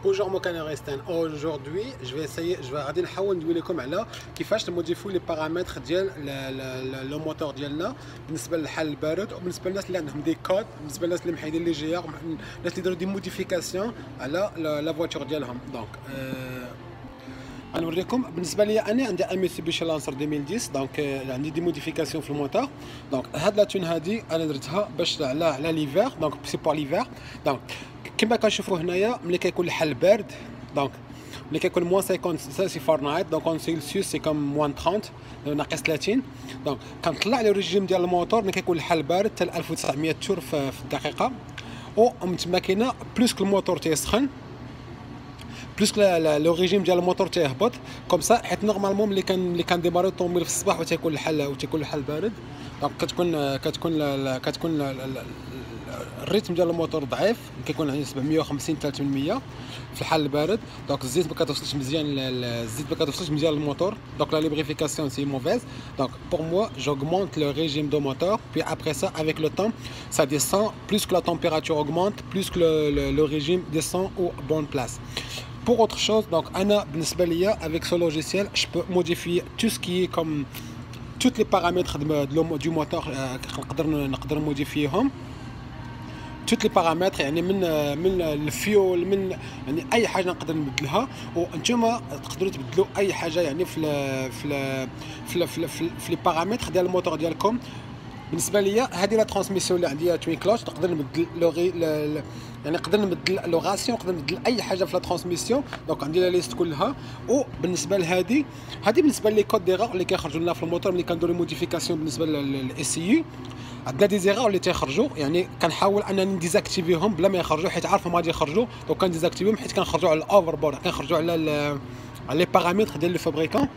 Bonjour مكان aujourd'hui je vais غادي نحاول ندوي لكم على كيفاش نموديفيو لي بارامتر ديال لو موتور ديالنا بالنسبه للحل البارد وبالنسبه للناس اللي عندهم دي كود بالنسبه للناس اللي محيدين لي جي ار الناس اللي داروا دي موديفيكاسيون على لا فواتور ديالهم دونك غنوريكم بالنسبه لي انا عندي ان ميتسوبيشي لانسر 2010 دونك عندي دي موديفيكاسيون في الموتور دونك هاد لا تون هادي انا درتها باش على ليفير دونك سي بور ليفير دونك كما كنشوفوا هنايا ملي كيكون الحل بارد دونك ملي كيكون موان 50 سي فahrenheit دونك اون سيلسيوس سي كوم موان 30 ناقص 30 دونك كنطلع لي ريجيم ديال الموتور ملي كيكون الحل بارد حتى 1900 تور في الدقيقه ومن تما كاينه بلوس كو الموتور تيسخن بلوس لو ريجيم ديال الموتور تيهبط كوم سا حيت نورمالمون ملي كان ديماري الطوموبيل في الصباح وتيكون الحل بارد دونك كتكون الريتم ديال الموتور ضعيف كيكون عندي 750 300 في الحال البارد دونك الزيت ما كتوصلش مزيان للموتور دونك لا ليبريفيكاسيون سي موفيز دونك بور موا j'augmente le régime de moteur puis après ça avec le temps ça descend plus que la température augmente plus que le régime descend aux bonnes places. Pour autre chose donc انا بالنسبه ليا avec ce logiciel je peux modifier tout ce qui est comme toutes les paramètres du moteur نقدر موديفيهم توت لي بارامتر يعني من الفيول من يعني اي حاجه نقدر نبدلها وانتم تقدروا تبدلوا اي حاجه يعني في لي بارامتر ديال الموتور ديالكم. بالنسبه ليا هذه لا ترانسميسيون اللي عندي توين كلوش نقدر نبدل يعني نقدر نبدل لو غاسيون نقدر نبدل اي حاجه في لا ترانسميسيون دونك عندي لا ليست كلها وبالنسبه لهذه بالنسبه لي كود ديغور اللي كيخرجوا لنا في الموتور ملي كنديروا موديفيكاسيون بالنسبه للاي سي يو عندنا دي زيرور اللي تيخرجوا يعني كنحاول انني نديزاكتيفيهم بلا ما يخرجوا حيت عارفهم غادي يخرجوا دونك كنديزاكتيفيهم حيت كنخرجوا على الاوفر بورد كنخرجوا على لي بارامتر ديال لو فابريكون.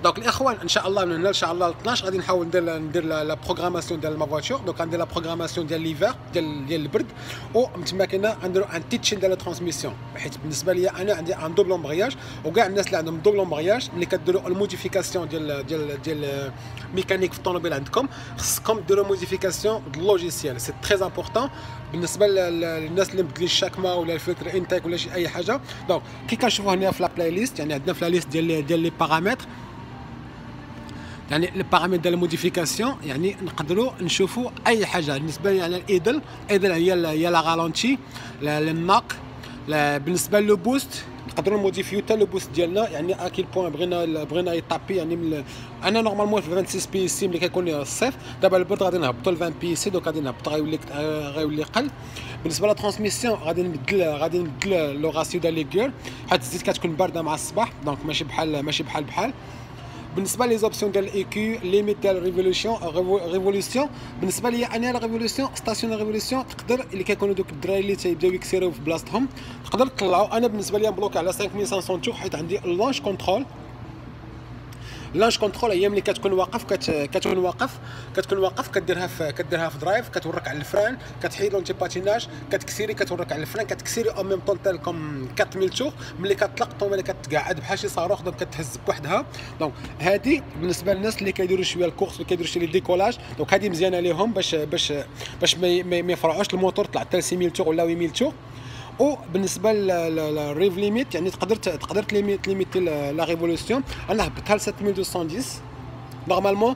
دونك الاخوان ان شاء الله من هنا ان شاء الله 12 غادي نحاول ندير لا بروغراماسيون ديال ما فواتور دونك عندي لا بروغراماسيون ديال ليفر ديال البرد ومن تما كاينه نديروا ان تيتشين ديال لا ترانسميسيون حيت بالنسبه لي انا عندي ان دوبل امبرياج وكاع الناس اللي عندهم دوبل امبرياج ملي كديروا الموديفيكاسيون ديال ميكانيك في الطوموبيل عندكم خصكم ديروا موديفيكاسيون ديال اللوجيسيال سي تري امبورطون بالنسبه للناس اللي مبدلين الشاكما ولا الفلتر انتاك ولا شي اي حاجه. دونك كي كنشوفوا هنا في لا بلاي ليست يعني عندنا في لا ليست ديال لي بارامتر يعني البارامتر ديال الموديفيكاسيون يعني نقدروا نشوفوا اي حاجه بالنسبه لي على الايدل هي لا غالونتي الناك بالنسبه لو بوست نقدروا نموديفيو حتى لو بوست ديالنا يعني اكيل بوين بغينا يطابي يعني انا نورمالمون في 26 بي سي ملي كيكون الصيف دابا البرد غادي نهبطوا ل 20 بي سي دونك غادي نهبط غيولي قل. بالنسبه للترانسميسيون غادي نبدل لو غاسيو ديال لي غير حيت الزيت كتكون بارده مع الصباح دونك ماشي بحال بالنسبه لي زوبسيون ديال الاي كيو ليميت ديال ريفولوسيون بالنسبه لي انا لا ريفولوسيون ستاسيون ريفولوسيون تقدر اللي كيكونوا دوك الدراري اللي تيبداو يكسيروا في بلاصتهم تقدر تطلعوا. انا بالنسبه لي مبلوك على 5500 تور حيت عندي اللانش كونترول هي ملي كتكون واقف كديرها في درايف كتورك على الفران كتحيد لونتي باتيناج كتكسيري كتورك على الفران كتكسيري او ميم طون تالكم 4000 تور ملي كتطلق الطوموبيل كتقعد بحال شي صاروخ دونك كتهز بوحدها. دونك هذه بالنسبه للناس اللي كيديروا شويه الكورس وكيديروا شي ديكولاج دونك هذه مزيانه ليهم باش ما يفرعوش الموتور طلع حتى 6000 تور ولا 8000 تور. وبالنسبه للريف ليميت يعني تقدر تليميتي لا ريفولوسيون انا هبطها ل 7210 نورمالمون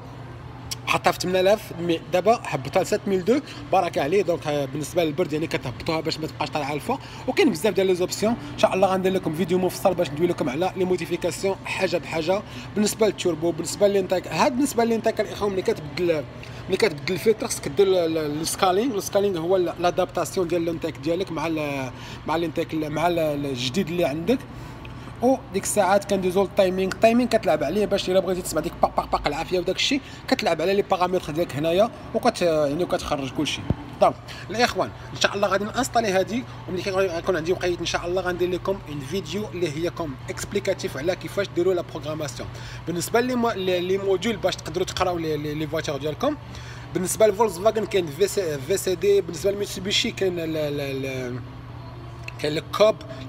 حطها في 8000 مي دابا هبطها ل 7002 بركه عليه. دونك بالنسبه للبرد يعني كتهبطوها باش ما تبقاش طالعه الفوق وكاين بزاف ديال لي زوبسيون ان شاء الله غندير لكم فيديو مفصل باش ندوي لكم على لي موديفيكاسيون حاجه بحاجه. بالنسبه للتوربو بالنسبه للانتاك بالنسبه للانتاك الاخوان ملي كتبدل الفلتر خصك دير السكالينغ هو لادابتاسيون ديال الانتاك ديالك مع الانتاك مع الجديد اللي عندك وديك الساعات كندوزو التايمينغ كتلعب عليه باش الا بغيتي تسمع ديك باق العافيه وداك الشيء كتلعب على لي بارامتر ديالك هنايا يعني وكتخرج كلشي. دونك الاخوان ان شاء الله غادي نانستالي هذه وملي غيكون عندي وقيت ان شاء الله غندير لكم ان فيديو اللي هي كوم اكسبليكاتيف على كيفاش ديروا لا بروغراماسيون بالنسبه لي موديول باش تقدروا تقراو لي فواتور ديالكم. بالنسبه لفولكس فاجن كاين في سي دي بالنسبه لميتسوبيشي كاين كاين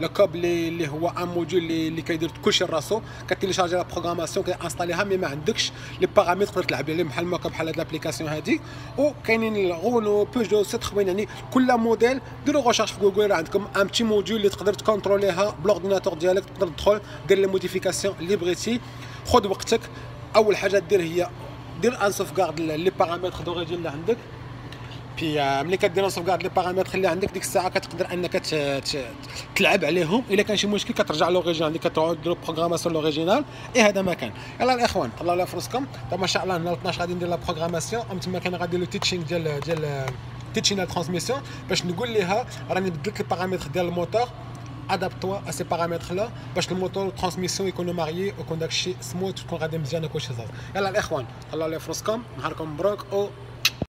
لو كوب اللي هو ان موديول اللي كيدير كلشي راسو، كتيليشارجي لا بروغراماسيون كانستاليها مي ما عندكش لي بارامتر تقدر تلعب عليهم بحال ما بحال هاد لابليكاسيون هادي. وكاينين الغونو بيجو سيتروين، يعني كل موديل ديروا ريشيرش في جوجل، راه عندكم ان بتي موديول اللي تقدر تكونتروليها بالاورديناتور ديالك، تقدر تدخل دير لي موديفيكاسيون اللي بغيتي. خذ وقتك، اول حاجه دير هي دير ان سوفغارد لي بارامتر دوريجين اللي عندك، بي ملي كدير سوفغارد لي بارامتر اللي عندك ديك الساعه كتقدر انك تلعب عليهم. الا كان شي مشكل كترجع لوريجينال اللي كتعود ديرو بروغراماسيون لوريجينال. هذا ما كان. يلاه الاخوان طلعوا لها فراسكم. ما شاء الله هنا 12 غادي ندير لا بروغراماسيون، تما كان غادي لو تيتشينغ ديال تيتشينال ترانسميسيون باش نقول ليها راني بدلت البارامتر ديال الموتور، ادابتوا ا سي بارامتر لا باش الموتور والترانسميسيون يكونوا ماريي ويكون داكشي سموث وتكون غادي مزيانه كلشي زاز. يلاه الاخوان طلعوا لها فراسكم، نهاركم مبروك.